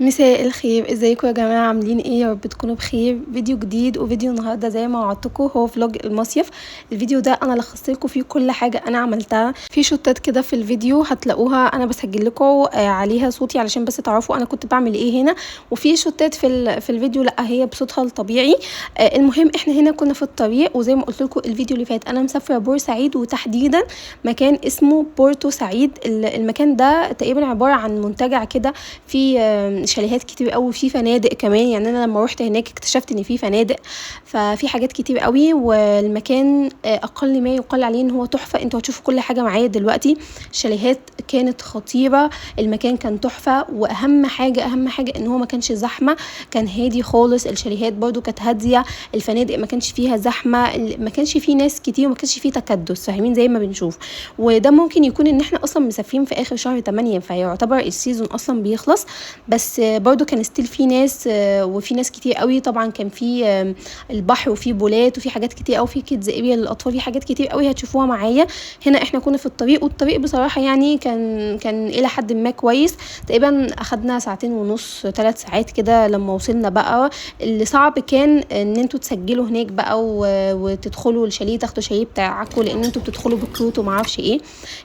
مساء الخير، ازيكم يا جماعه؟ عاملين ايه؟ يا رب تكونوا بخير. فيديو جديد وفيديو النهارده زي ما وعدتكم هو فلوج المصيف. الفيديو ده انا لخصت لكم فيه كل حاجه انا عملتها. في شوتات كده في الفيديو هتلاقوها انا بسجل لكم عليها صوتي علشان بس تعرفوا انا كنت بعمل ايه هنا، وفي شوتات في الفيديو لا هي بصوتها الطبيعي. المهم احنا هنا كنا في الطريق، وزي ما قلت لكم الفيديو اللي فات انا مسافره بورسعيد، وتحديدا مكان اسمه بورتو سعيد. المكان ده تقريبا عباره عن منتجع كده، في شاليهات كتير قوي، في فنادق كمان. يعني انا لما روحت هناك اكتشفت ان في فنادق، ففي حاجات كتير قوي، والمكان اقل ما يقال عليه ان هو تحفه. انتوا هتشوفوا كل حاجه معايا دلوقتي. الشاليهات كانت خطيره، المكان كان تحفه، واهم حاجه ان هو ما كانش زحمه، كان هادي خالص. الشاليهات برضو كانت هاديه، الفنادق ما كانش فيها زحمه، ما كانش فيه ناس كتير، وما كانش فيه تكدس، فاهمين زي ما بنشوف. وده ممكن يكون ان احنا اصلا مسافرين في اخر شهر 8، فيعتبر السيزون اصلا بيخلص، بس برضو كان ستيل في ناس، وفي ناس كتير قوي. طبعا كان في البحر، وفي بولات، وفي حاجات كتير قوي، في كيدز اريا للاطفال، في حاجات كتير قوي هتشوفوها معايا. هنا احنا كنا في الطريق، والطريق بصراحه يعني كان الى حد ما كويس. تقريبا اخدنا 2.5 3 ساعات كده لما وصلنا بقى. اللي صعب كان ان انتوا تسجلوا هناك بقى وتدخلوا الشاليه، تاخدوا شاليه بتاعكم، لان انتوا بتدخلوا بكروت وما اعرفش ايه.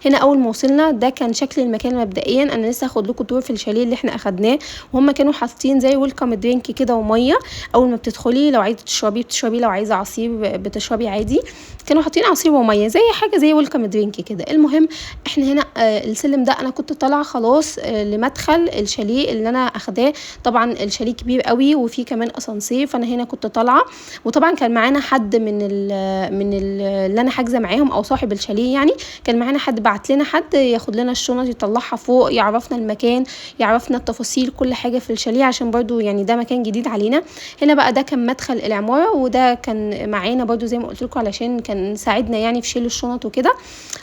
هنا اول ما وصلنا ده كان شكل المكان مبدئيا. انا لسه هاخد لكم تور في الشاليه اللي احنا اخدناه، وهم كانوا حاطين زي ويلكم درينك كده وميه. اول ما بتدخلي لو عايزه تشربي بتشربي، لو عايزه عصير بتشربي عادي. كانوا حاطين عصير وميه زي حاجه زي ويلكم درينك كده. المهم احنا هنا السلم ده انا كنت طالعه خلاص لمدخل الشاليه اللي انا اخداه. طبعا الشاليه كبير قوي، وفي كمان اسانسير، فانا هنا كنت طالعه. وطبعا كان معانا حد اللي انا حاجزه معاهم، او صاحب الشاليه يعني. كان معانا حد، بعت لنا حد ياخد لنا الشنط يطلعها فوق، يعرفنا المكان، يعرفنا التفاصيل، كل حاجه في الشاليه، عشان برضو يعني ده مكان جديد علينا. هنا بقى ده كان مدخل العماره، وده كان معانا برضو زي ما قلت لكم علشان كان ساعدنا يعني في شيل الشنط وكده.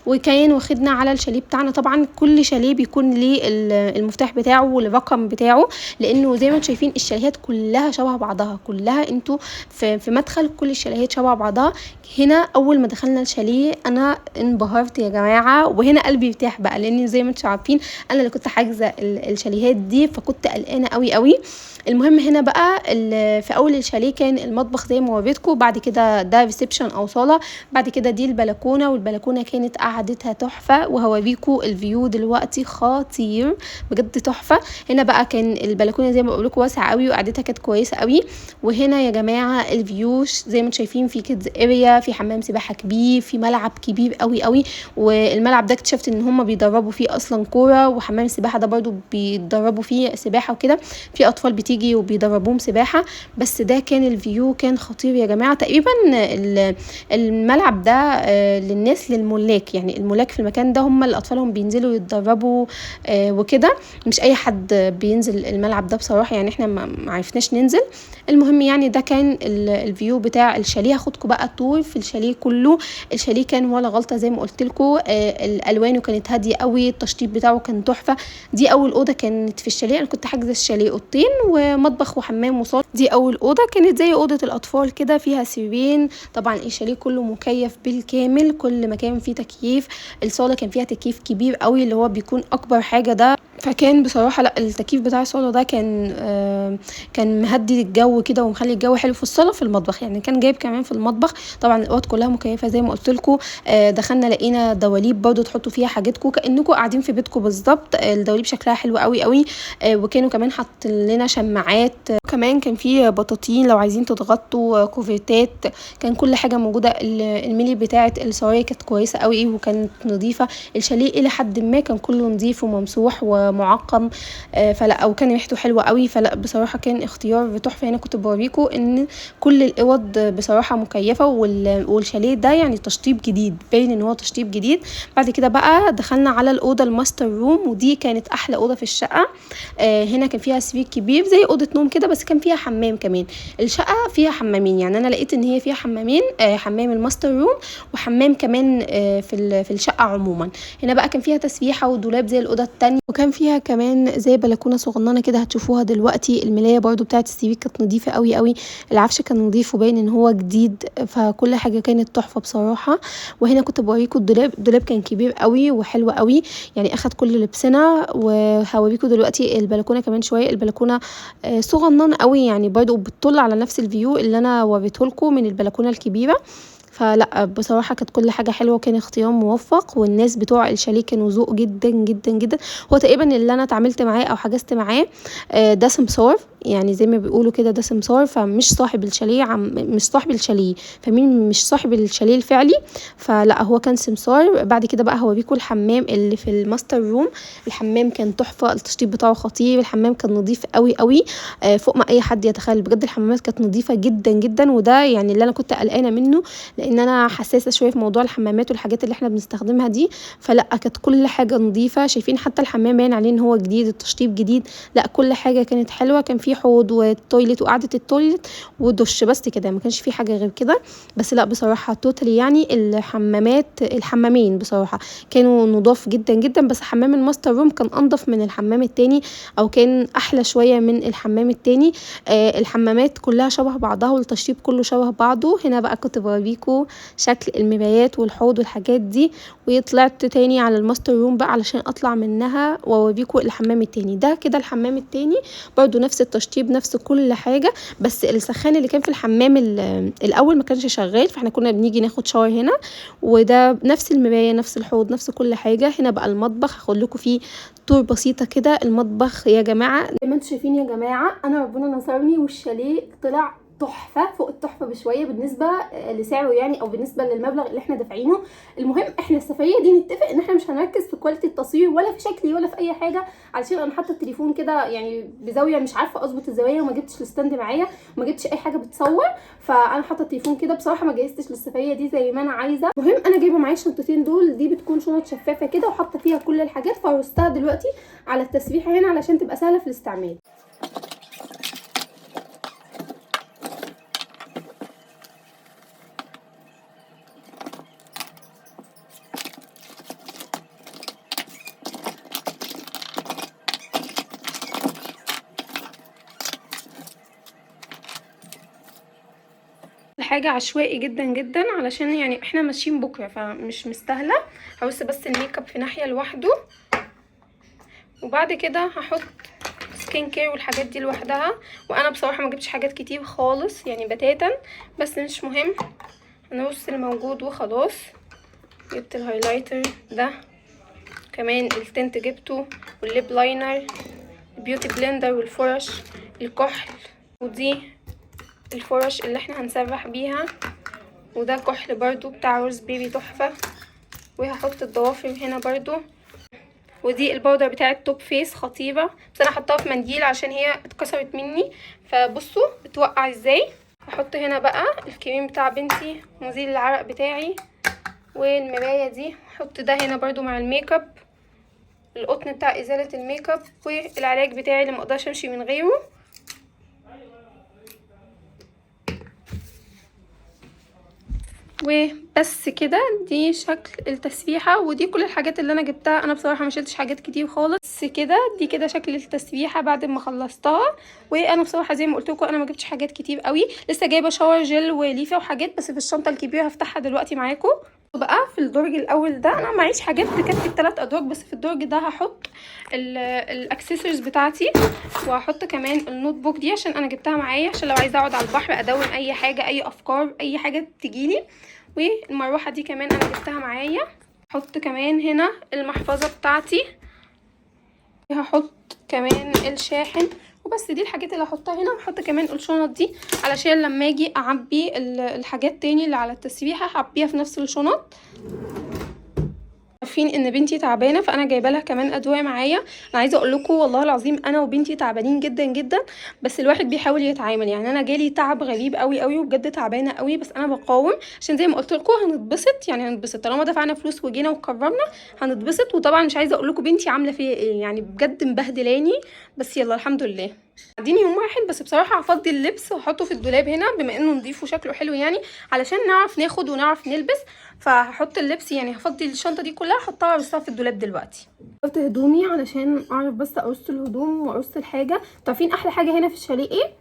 وكان واخدنا على الشاليه بتاعنا. طبعا كل شاليه بيكون ليه المفتاح بتاعه والرقم بتاعه، لانه زي ما انتم شايفين الشاليهات كلها شبه بعضها، كلها انتوا في مدخل كل الشاليهات شبه بعضها. هنا اول ما دخلنا الشاليه انا انبهرت يا جماعه، وهنا قلبي ارتاح بقى، لان زي ما انتم عارفين انا اللي كنت حاجزه الشاليهات دي، فكنت قلقانه قوي قوي. المهم هنا بقى في اول الشاليه كان المطبخ زي ما وريتكم، بعد كده ده ريسبشن او صاله، بعد كده دي البلكونه، والبلكونه كانت قعدتها تحفه، وهوريكم الفيو دلوقتي خطير بجد تحفه. هنا بقى كان البلكونه زي ما بقول لكم واسعه قوي، وقعدتها كانت كويسه قوي. وهنا يا جماعه الفيو زي ما انتم شايفين، في كيدز اريا، في حمام سباحه كبير، في ملعب كبير قوي قوي. والملعب ده اكتشفت ان هم بيدربوا فيه اصلا كوره، وحمام السباحه ده برضو بيدربوا فيه سباحه وكده، في اطفال بتيجي وبيدربوهم سباحه. بس ده كان الفيو كان خطير يا جماعه. تقريبا الملعب ده للناس، للملاك، يعني الملاك في المكان ده هم اللي اطفالهم بينزلوا يتدربوا وكده. مش اي حد بينزل الملعب ده بصراحه، يعني احنا ما عرفناش ننزل. المهم يعني ده كان الفيو بتاع الشاليه. هاخدكم بقى تور في الشاليه كله. الشاليه كان ولا غلطه زي ما قلت لكم، الالوان كانت هاديه قوي، التشطيب بتاعه كان تحفه. دي اول اوضه كانت في الشاليه، انا كنت حاجزه الشاليه اوضتين ومطبخ وحمام وصاله. دي اول اوضه كانت زي اوضه الاطفال كده، فيها سريرين. طبعا الشاليه كله مكيف بالكامل، كل مكان فيه تكييف. الصاله كان فيها تكييف كبير قوي اللي هو بيكون اكبر حاجه ده، فكان بصراحه لا التكييف بتاع الصاله ده كان مهدي الجو كده، ومخلي الجو حلو في الصاله في المطبخ، يعني كان جايب كمان في المطبخ. طبعا الاوض كلها مكيفه زي ما قلت لكم. دخلنا لقينا دواليب برضو تحطوا فيها حاجتكم كانكم قاعدين في بيتكم بالظبط. الدواليب شكلها حلو قوي قوي. وكانوا كمان حاطين لنا شماعات، كمان كان في بطاطين لو عايزين تتغطوا، كوفرتات، كان كل حاجه موجوده. الميلي بتاعه السراير كانت كويسه قوي وكانت نظيفه. الشاليه الى حد ما كان كله نظيف وممسوح ومعقم، فلا وكان ريحته حلوه قوي. فلا بصراحه كان اختيار تحفه. هنا كنت بوريكم ان كل الاوض بصراحه مكيفه، والشاليه ده يعني تشطيب جديد، باين ان هو تشطيب جديد. بعد كده بقى دخلنا على الاوضه الماستر روم، ودي كانت احلى اوضه في الشقه. هنا كان فيها سرير كبير زي اوضه نوم كده، بس بس كان فيها حمام كمان. الشقه فيها حمامين، يعني انا لقيت ان هي فيها حمامين، حمام الماستر روم وحمام كمان في الشقه عموما. هنا بقى كان فيها تسريحه ودولاب زي الاوضه التانية، وكان فيها كمان زي بلكونه صغننه كده هتشوفوها دلوقتي. الملايه برده بتاعه السرير كانت نظيفه قوي قوي، العفش كان نظيف وباين ان هو جديد، فكل حاجه كانت تحفه بصراحه. وهنا كنت بوريكم الدولاب كان كبير قوي وحلو قوي، يعني اخد كل لبسنا. وهوريكم دلوقتي البلكونه كمان شويه. البلكونه صغننه قوي يعني برده بتطل على نفس الفيو اللي انا وريته لكم من البلكونه الكبيره. فلا بصراحه كانت كل حاجه حلوه، وكان اختيار موفق، والناس بتوع الشاليه كانوا ذوق جدا جدا جدا. هو تقريبا اللي انا اتعاملت معاه او حجزت معاه ده سمسار، يعني زي ما بيقولوا كده ده سمسار، فمش صاحب الشاليه، مش صاحب الشاليه، فمين مش صاحب الشاليه الفعلي، فلا هو كان سمسار. بعد كده بقى هوريكم الحمام اللي في الماستر روم. الحمام كان تحفه، التشطيب بتاعه خطير، الحمام كان نظيف قوي قوي فوق ما اي حد يتخيل. بجد الحمامات كانت نظيفه جدا جدا، وده يعني اللي انا كنت قلقانه منه، لان انا حساسه شويه في موضوع الحمامات والحاجات اللي احنا بنستخدمها دي. فلا كانت كل حاجه نظيفه، شايفين حتى الحمام باين عليه ان هو جديد، التشطيب جديد، لا كل حاجه كانت حلوه. كان في حوض والتويلت وقعده التويلت ودش، بس كده ما كانش في حاجه غير كده. بس لا بصراحه توتالي يعني الحمامين بصراحه كانوا نضاف جدا جدا، بس حمام الماستر روم كان انضف من الحمام التاني، او كان احلى شويه من الحمام التاني. الحمامات كلها شبه بعضها والتشطيب كله شبه بعضه. هنا بقى كنت بوريكم شكل المرايات والحوض والحاجات دي، وطلعت تاني على الماستر روم بقى علشان اطلع منها واوريكم الحمام التاني. ده كده الحمام التاني برضو نفس التشطيب نفس كل حاجه، بس السخان اللي كان في الحمام الاول ما كانش شغال، فاحنا كنا بنيجي ناخد شاور هنا. وده نفس المرايه نفس الحوض نفس كل حاجه. هنا بقى المطبخ هاخد لكم فيه تور بسيطه كده. المطبخ يا جماعه زي ما انتم شايفين يا جماعه، انا ربنا نصرني والشاليه طلع تحفه فوق التحفه بشويه بالنسبه لسعره يعني، او بالنسبه للمبلغ اللي احنا دافعينه. المهم احنا السفريه دي نتفق ان احنا مش هنركز في كواليتي التصوير ولا في شكلي ولا في اي حاجه، علشان انا حاطه التليفون كده يعني بزاويه مش عارفه اظبط الزوايا، وما جبتش الستاند معايا وما جبتش اي حاجه بتصور، فانا حاطه التليفون كده بصراحه ما جهزتش للسفريه دي زي ما انا عايزه. المهم انا جايبه معايا الشنطتين دول، دي بتكون شنط شفافه كده وحاطه فيها كل الحاجات، فرستها دلوقتي على التسريحه هنا علشان تبقى سهله في الاستعمال. حاجه عشوائي جدا جدا علشان يعني احنا ماشيين بكره فمش مستاهله. هرص بس الميك اب في ناحيه لوحده، وبعد كده هحط سكين كير والحاجات دي لوحدها. وانا بصراحه ما جبتش حاجات كتير خالص يعني بتاتا، بس مش مهم، هنرص الموجود وخلاص. جبت الهايلايتر ده، كمان التنت جبته، والليب لاينر، البيوتي بلندر والفرش، الكحل، ودي الفرش اللي احنا هنسرح بيها، وده كحل برضو بتاع روز بيبي تحفة. وهحط الضوافر هنا برضو، ودي البودر بتاعه توب فيس خطيرة، بس انا حطاها في منديل عشان هي اتكسرت مني، فبصوا بتوقع ازاي. هحط هنا بقى الكريم بتاع بنتي، مزيل العرق بتاعي، والمراية دي هحط ده هنا برضو مع الميك اب، القطن بتاع ازالة الميك اب، والعلاج بتاعي اللي مقدرش امشي من غيره. وبس كده دي شكل التسريحه، ودي كل الحاجات اللي انا جبتها. انا بصراحه ما شلتش حاجات كتير خالص، بس كده دي كده شكل التسريحه بعد ما خلصتها. وانا بصراحه زي ما قلت لكم انا ما جبتش حاجات كتير قوي، لسه جايبه شاور جل وليفه وحاجات بس في الشنطه الكبيره هفتحها دلوقتي معاكم. بقى في الدرج الاول ده انا معيش حاجات تكفي ال3 ادراج، بس في الدرج ده هحط الاكسسوارز بتاعتي، وهحط كمان النوت بوك دي عشان انا جبتها معايا عشان لو عايزه اقعد على البحر ادون اي حاجه، اي افكار، اي حاجه تجيلي. والمروحه دي كمان انا جبتها معايا. هحط كمان هنا المحفظه بتاعتي، هحط كمان الشاحن، وبس دي الحاجات اللي هحطها هنا. وهحط كمان الشنط دي علشان لما اجي اعبي الحاجات تاني اللي على التسريحه هعبيها في نفس الشنط. عارفين ان بنتي تعبانه، فانا جايبه لها كمان ادويه معايا. انا عايزه اقول لكم والله العظيم انا وبنتي تعبانين جدا جدا، بس الواحد بيحاول يتعامل. يعني انا جالي تعب غريب قوي قوي وبجد تعبانه قوي، بس انا بقاوم عشان زي ما قلت لكم هنتبسط. يعني هنتبسط طالما دفعنا فلوس وجينا وقررنا هنتبسط. وطبعا مش عايزه اقول لكم بنتي عامله فيا ايه، يعني بجد مبهدلاني، بس يلا الحمد لله. قاعدين يوم واحد بس بصراحه هفضي اللبس واحطه في الدولاب هنا بما انه نضيف وشكله حلو، يعني علشان نعرف ناخد ونعرف نلبس. فهحط اللبس، يعني هفضي الشنطه دي كلها احطها ارصها في الدولاب دلوقتي. حطيت هدومي علشان اعرف بس ارص الهدوم وارص الحاجه. عارفين احلى حاجه هنا في الشاليه ايه؟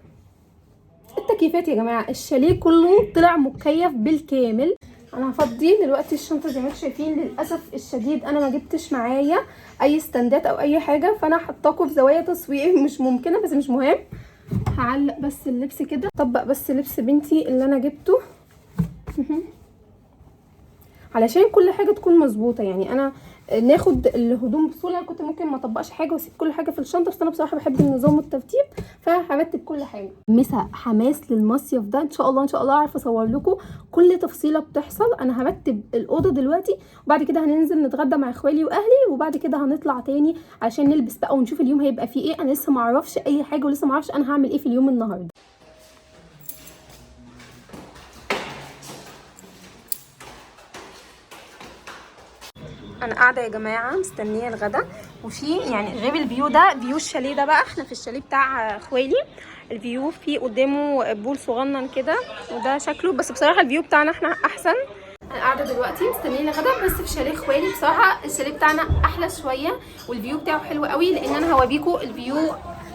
التكييفات يا جماعه. الشاليه كله طلع مكيف بالكامل. انا هفضي دلوقتي الشنطه زي ما انتم شايفين. للاسف الشديد انا ما جبتش معايا اي استندات او اي حاجه، فانا حطاكم في زوايا تصوير مش ممكنه، بس مش مهم. هعلق بس اللبس كده، طبق بس لبس بنتي اللي انا جبته علشان كل حاجه تكون مظبوطه. يعني انا ناخد الهدوم بسهوله. انا كنت ممكن ما اطبقش حاجه واسيب كل حاجه في الشنطه، بس انا بصراحه بحب النظام والترتيب فهرتب كل حاجه. مسا حماس للمصيف ده، ان شاء الله ان شاء الله اعرف اصور لكم كل تفصيله بتحصل. انا هرتب الاوضه دلوقتي، وبعد كده هننزل نتغدى مع اخوالي واهلي، وبعد كده هنطلع تاني عشان نلبس بقى ونشوف اليوم هيبقى فيه ايه. انا لسه ما اعرفش اي حاجه ولسه ما اعرفش انا هعمل ايه في اليوم النهارده. انا قاعده يا جماعه مستنيه الغدا، وفي يعني غير الفيو ده، فيو الشاليه ده بقى، احنا في الشاليه بتاع اخوالي. الفيو في قدامه بول صغنن كده وده شكله، بس بصراحه الفيو بتاعنا احنا احسن. انا قاعده دلوقتي مستنيه الغدا بس في شاليه اخوالي. بصراحه الشاليه بتاعنا احلى شويه والفيو بتاعه حلو قوي، لان انا هوريكم الفيو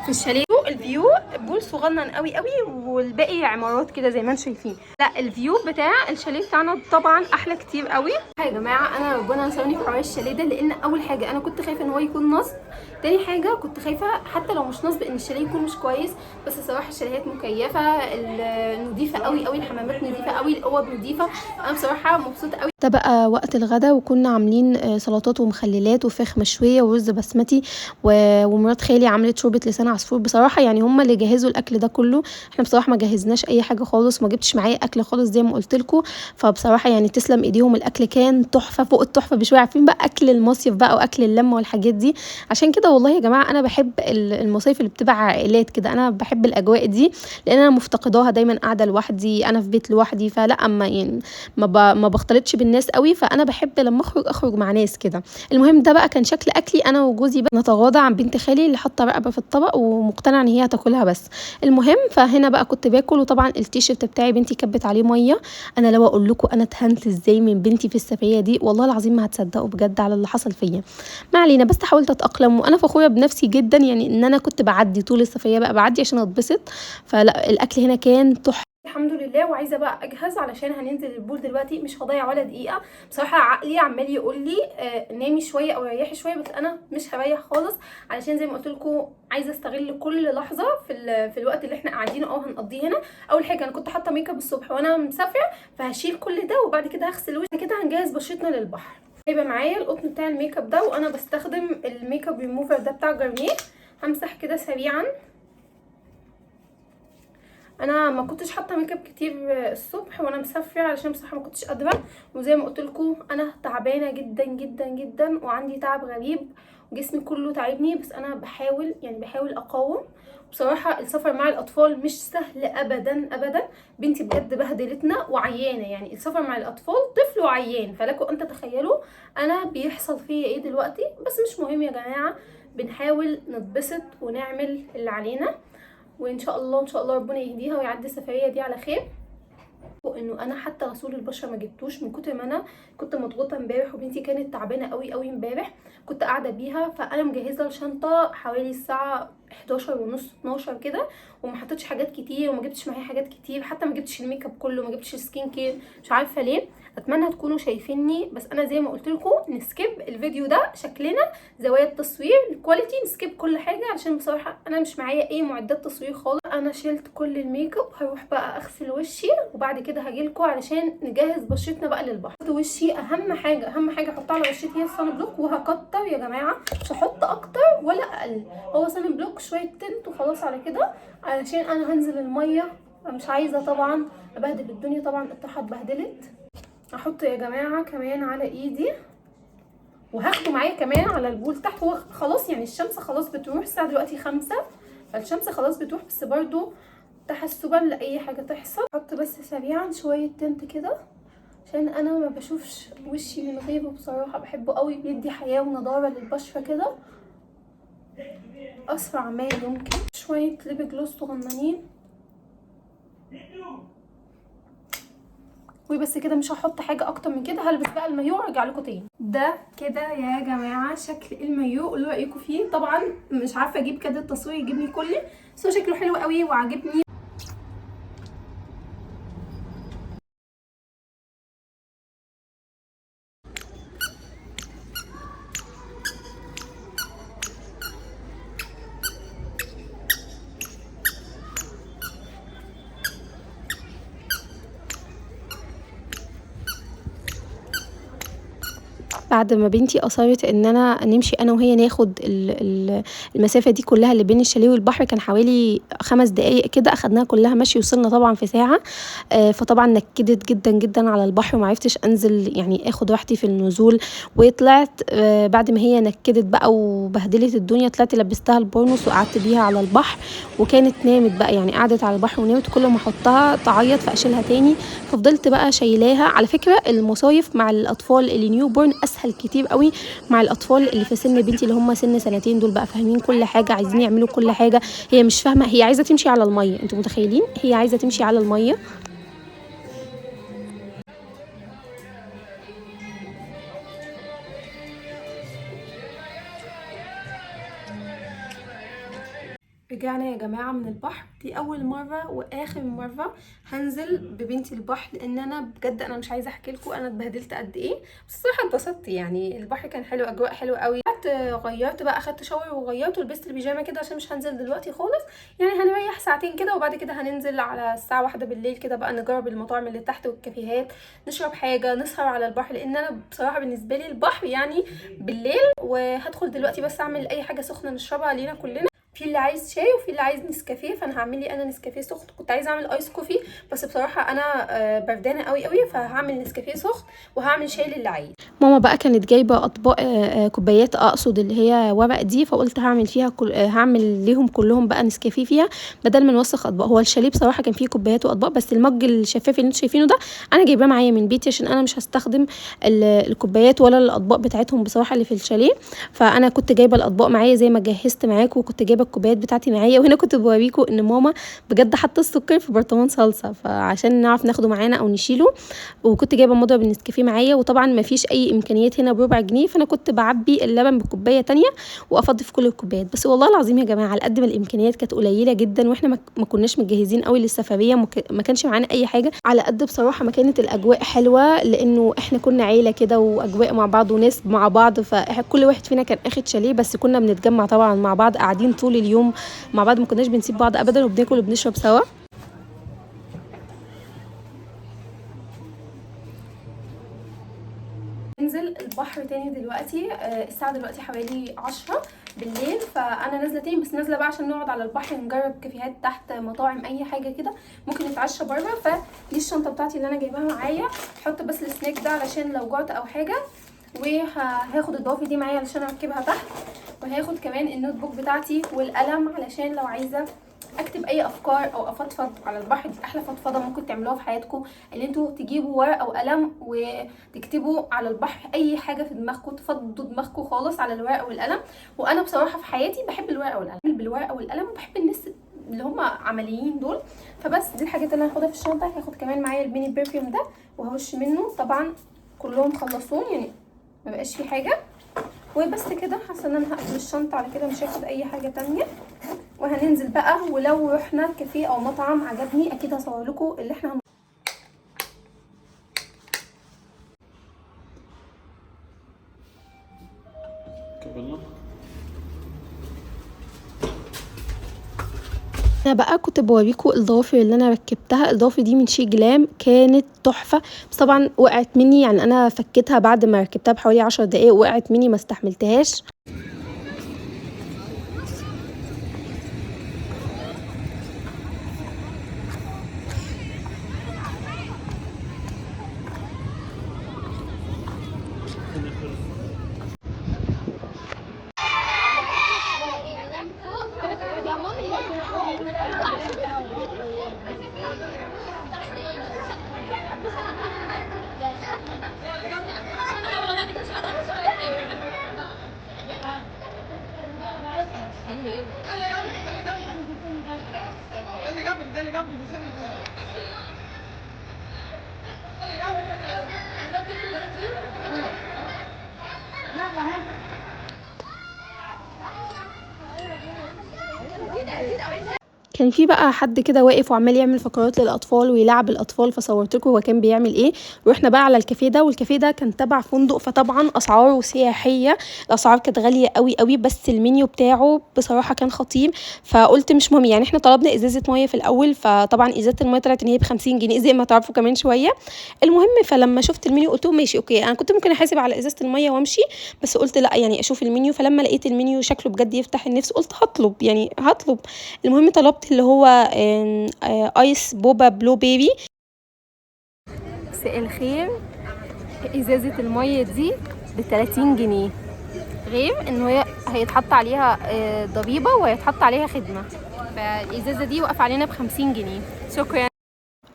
في الشاليه. الفيو بول صغنن قوي قوي والباقي عمارات كده زي ما انتم شايفين. لا الفيو بتاع الشاليه بتاعنا طبعا احلى كتير قوي. يا جماعه انا ربنا نصرني في حوار الشاليه ده، لان اول حاجه انا كنت خايفه ان هو يكون نصب. تاني حاجه كنت خايفه حتى لو مش نصب ان الشاليه يكون مش كويس. بس الصراحه الشاليهات مكيفه، نظيفه قوي قوي، الحمامات نظيفه قوي، الاوض نظيفه. انا بصراحه مبسوطه قوي. ده بقى وقت الغدا، وكنا عاملين سلطات ومخللات وفراخ مشويه ورز بسمتي، ومرات خالي عملت شوربه لسان عصفور. بصراحه يعني هم اللي جهزوا الاكل ده كله. احنا بصراحه ما جهزناش اي حاجه خالص، ما جبتش معايا اكل خالص زي ما قلت لكم. فبصراحه يعني تسلم ايديهم، الاكل كان تحفه فوق التحفه بشويه. عارفين بقى اكل المصيف بقى واكل اللمه والحاجات دي. عشان كده والله يا جماعه انا بحب المصايف اللي بتبقى عائلات كده. انا بحب الاجواء دي لان انا مفتقداها، دايما قاعده لوحدي، انا في بيت لوحدي، فلا اما يعني ما بختلطش بالناس قوي. فانا بحب لما اخرج مع ناس كده. المهم ده بقى كان شكل اكلي انا وجوزي بقى. نتغاضى عن بنت خالي اللي حاطه رقبه في الطبق ومقتنعه ان هي هتاكلها بس. المهم فهنا بقى كنت باكل، وطبعا التيشيرت بتاعي بنتي كبت عليه ميه. انا لو اقول لكم انا اتهنت ازاي من بنتي في السفريه دي والله العظيم ما هتصدقوا بجد على اللي حصل فيا. ما علينا، بس حاولت اتاقلم وانا فخوره بنفسي جدا. يعني ان انا كنت بعدي طول السفريه بقى بعدي عشان اتبسط. فلا الاكل هنا كان تحفه الحمد لله. وعايزه بقى اجهز علشان هننزل البول دلوقتي، مش هضيع ولا دقيقه. بصراحه عقلي عمال يقول لي نامي شويه او ريحي شويه، بس انا مش هريح خالص. علشان زي ما قلت لكم عايزه استغل كل لحظه في الوقت اللي احنا قاعدينه او هنقضيه هنا. اول حاجه انا كنت حاطه ميك اب الصبح وانا مسافره، فهشيل كل ده وبعد كده هغسل وشي كده هنجهز بشرتنا للبحر. هيبقى معايا القطن بتاع الميك اب ده، وانا بستخدم الميك اب ريموفر ده بتاع جارنيه. همسح كده سريعا. انا ما كنتش حاطه ميك اب كتير الصبح وانا مسافره علشان بصراحه ما كنتش قادره. وزي ما قلت لكم انا تعبانه جدا جدا جدا وعندي تعب غريب وجسمي كله تعبني، بس انا بحاول اقاوم. بصراحه السفر مع الاطفال مش سهل ابدا ابدا. بنتي بجد بهدلتنا وعيانه. يعني السفر مع الاطفال طفل وعيان، فلكم ان تتخيلوا انا بيحصل فيا ايه دلوقتي. بس مش مهم يا جماعه، بنحاول نتبسط ونعمل اللي علينا، وان شاء الله ان شاء الله ربنا يهديها ويعدي السفريه دي على خير. انه انا حتى غسول البشره ما جبتوش من كتر ما انا كنت مضغوطه امبارح، وبنتي كانت تعبانه قوي قوي امبارح. كنت قاعده بيها، فانا مجهزه الشنطه حوالي الساعه 11 ونص 12 كده، وما حطيتش حاجات كتير وما جبتش معايا حاجات كتير. حتى ما جبتش الميك اب كله، ما جبتش السكين كير، مش عارفه ليه. اتمنى تكونوا شايفيني، بس انا زي ما قلت لكم نسكيب الفيديو ده. شكلنا زوايا التصوير الكواليتي نسكيب كل حاجه، عشان بصراحه انا مش معايا اي معدات تصوير خالص. انا شلت كل الميك اب، هروح بقى اغسل وشي وبعد كده هجيلكم علشان نجهز بشرتنا بقى للبحر. وشي اهم حاجه احطها على وشي هي الصن بلوك، وهكتر يا جماعه، مش هحط اكتر ولا اقل. هو صن بلوك شويه تنت وخلاص على كده، علشان انا هنزل الميه مش عايزه طبعا ابهدل الدنيا. طبعا الطرحه اتبهدلت. احط يا جماعه كمان على ايدي وهاخده معايا كمان على البول تحت. هو خلاص يعني الشمس خلاص بتروح، الساعه دلوقتي 5، فالشمس خلاص بتروح، بس برضو تحسبا لاي حاجه تحصل. احط بس سريعا شويه تنت كده عشان انا ما بشوفش وشي من غيره بصراحه، بحبه قوي، بيدي حياه ونضاره للبشره كده اسرع ما يمكن. شويه ليب جلوس صغننين وبس كده، مش هحط حاجه اكتر من كده. هلبس بقى المايو وارجع لكم تاني. ده كده يا جماعه شكل المايو، قولوا رايكم فيه. طبعا مش عارفه اجيب كده التصوير يجيبني كلي، بس هو شكله حلو قوي وعاجبني. بعد ما بنتي اصرت ان انا نمشي انا وهي ناخد المسافه دي كلها اللي بين الشاليه والبحر، كان حوالي 5 دقايق كده، اخدناها كلها مشي، وصلنا طبعا في ساعه. فطبعا نكدت جدا جدا على البحر وما عرفتش انزل يعني اخد راحتي في النزول. وطلعت بعد ما هي نكدت بقى وبهدلت الدنيا، طلعت لبستها البورنوس وقعدت بيها على البحر، وكانت نامت بقى يعني قعدت على البحر ونامت، كل ما احطها تعيط فاشيلها تاني، ففضلت بقى شايلاها. على فكره المصايف مع الاطفال اللي نيو بورن اسهل كتير قوي مع الاطفال اللي في سن بنتي، اللي هم سن 2 دول بقى فاهمين كل حاجه، عايزين يعملوا كل حاجه. هي مش فاهمه، هي عايزه تمشي على الميه، انتوا متخيلين هي عايزه تمشي على الميه. رجعنا يا جماعه من البحر. دي اول مره واخر مره هنزل ببنتي البحر، لان انا بجد انا مش عايزه احكي لكم انا اتبهدلت قد ايه، بس الصراحه اتبسطت يعني. البحر كان حلو، اجواء حلوه قوي. غيرت بقى، اخدت شاور وغيرت ولبست البيجامه كده عشان مش هنزل دلوقتي خالص، يعني هنريح ساعتين كده، وبعد كده هننزل على الساعه 1 بالليل كده بقى، نجرب المطاعم اللي تحت والكافيهات، نشرب حاجه، نسهر على البحر، لان انا بصراحه بالنسبه لي البحر يعني بالليل. وهدخل دلوقتي بس اعمل اي حاجه سخنه نشربها لينا كلنا، في اللي عايز شاي وفي اللي عايز نسكافيه، فانا هعمل لي انا نسكافيه سخن. كنت عايزه اعمل ايس كوفي بس بصراحه انا بردانه قوي قوي، فهعمل نسكافيه سخن وهعمل شاي للي عايز. ماما بقى كانت جايبه اطباق كوبايات اقصد اللي هي ورق دي، فقلت هعمل فيها هعمل ليهم كلهم بقى نسكافيه فيها بدل ما نوسخ اطباق. هو الشاليه بصراحه كان فيه كوبايات واطباق، بس المج الشفاف اللي انتوا شايفينه ده انا جايباه معايا من بيتي، عشان انا مش هستخدم الكوبايات ولا الاطباق بتاعتهم بصراحه اللي في الشاليه. فانا كنت جايبه الاطباق معايا زي ما جهزت معاكم، وكنت جايبه الكوبايات بتاعتي معايا. وهنا كنت بوريكم ان ماما بجد حاطه السكر في برطمان صلصه، فعشان نعرف ناخده معانا او نشيله. وكنت جايبه مضرب النسكافيه معايا، وطبعا ما فيش اي امكانيات هنا بربع جنيه، فانا كنت بعبي اللبن بكوبايه تانية وافضي في كل الكوبايات. بس والله العظيم يا جماعه على قد ما الامكانيات كانت قليله جدا، واحنا ما كناش متجهزين قوي للسفريه، ما كانش معانا اي حاجه، على قد بصراحه ما كانت الاجواء حلوه، لانه احنا كنا عيله كده واجواء مع بعض وناس مع بعض، فكل واحد فينا كان اخد شاليه، بس كنا بنتجمع طبعا مع بعض، قاعدين طول اليوم مع بعض، ما كناش بنسيب بعض ابدا، وبناكل وبنشرب سوا. ننزل البحر تاني دلوقتي. الساعه دلوقتي حوالي 10 بالليل، فانا نازله تاني، بس نازله بقى عشان نقعد على البحر، نجرب كافيهات تحت، مطاعم، اي حاجه كده، ممكن نتعشى بره. فدي الشنطه بتاعتي اللي انا جايباها معايا، احط بس السناك ده علشان لو جعت او حاجه، وهاخد الضوافر دي معايا علشان اركبها تحت، وهاخد كمان النوت بوك بتاعتي والقلم علشان لو عايزه اكتب اي افكار او افضفض على البحر. دي احلى فضفضه ممكن تعملوها في حياتكم، ان انتوا تجيبوا ورقه وقلم وتكتبوا على البحر اي حاجه في دماغكم، تفضوا دماغكم خالص على الورقه والقلم. وانا بصراحه في حياتي بحب الورقه والقلم، بالورقه والقلم، وبحب الناس اللي هم عمليين دول. فبس دي الحاجات اللي انا هاخدها في الشنطه. هاخد كمان معايا البيني برفيوم ده وهوش منه، طبعا كلهم خلصون يعني ما بقاش في حاجه. وبس كده، حاسه ان انا هقفل الشنطه على كده، مش هاخد اي حاجه تانية. وهننزل بقى، ولو رحنا كافيه او مطعم عجبني اكيد هصور لكم اللي احنا انا بقى كنت بوريكم الضوافر اللي انا ركبتها. الضوافر دي من شي جلام، كانت تحفه، بس طبعا وقعت مني، يعني انا فكيتها بعد ما ركبتها بحوالي 10 دقايق، وقعت مني ما استحملتهاش. كان في بقى حد كده واقف وعمال يعمل فقرات للاطفال ويلعب الاطفال، فصورت لكم هو كان بيعمل ايه. رحنا بقى على الكافيه ده، والكافيه ده كان تبع فندق، فطبعا اسعاره سياحيه، الاسعار كانت غاليه قوي قوي، بس المنيو بتاعه بصراحه كان خطير. فقلت مش مهم يعني، احنا طلبنا ازازه ميه في الاول، فطبعا ازازه الميه طلعت ان هي ب50 جنيه زي ما تعرفوا كمان شويه. المهم فلما شفت المنيو قلت ماشي اوكي، انا كنت ممكن احاسب على ازازه الميه وامشي، بس قلت لا يعني اشوف المنيو. فلما لقيت المنيو شكله بجد يفتح النفس، قلت هطلب يعني هطلب. المهم طلبت اللي هو ايس بوبا بلو بيبي. مساء الخير. ازازه الميه دي ب30 جنيه، غير ان هي هيتحط عليها ضريبه وهيتحط عليها خدمه، فالازازه دي وقف علينا ب50 جنيه. شكرا.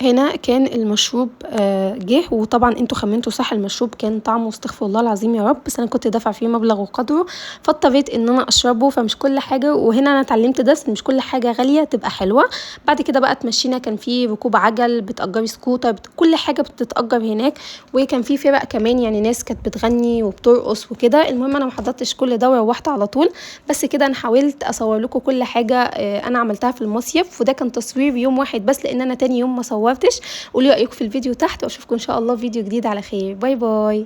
هنا كان المشروب جه، وطبعا انتوا خمنتوا صح، المشروب كان طعمه استغفر الله العظيم يا رب، بس انا كنت دافع فيه مبلغ وقدره، فاضطريت ان انا اشربه. فمش كل حاجه، وهنا انا اتعلمت درس، مش كل حاجه غاليه تبقى حلوه. بعد كده بقى اتمشينا، كان في ركوب عجل، بتأجري سكوتر، كل حاجه بتتأجر هناك، وكان في فرق كمان يعني ناس كانت بتغني وبترقص وكده. المهم انا ما حضرتش كل ده وروحت على طول، بس كده انا حاولت اصور لكم كل حاجه انا عملتها في المصيف، وده كان تصوير يوم واحد بس لان انا تاني يوم ما صورتش. قولوا رايكم في الفيديو تحت، واشوفكم ان شاء الله في فيديو جديد على خير. باي باي.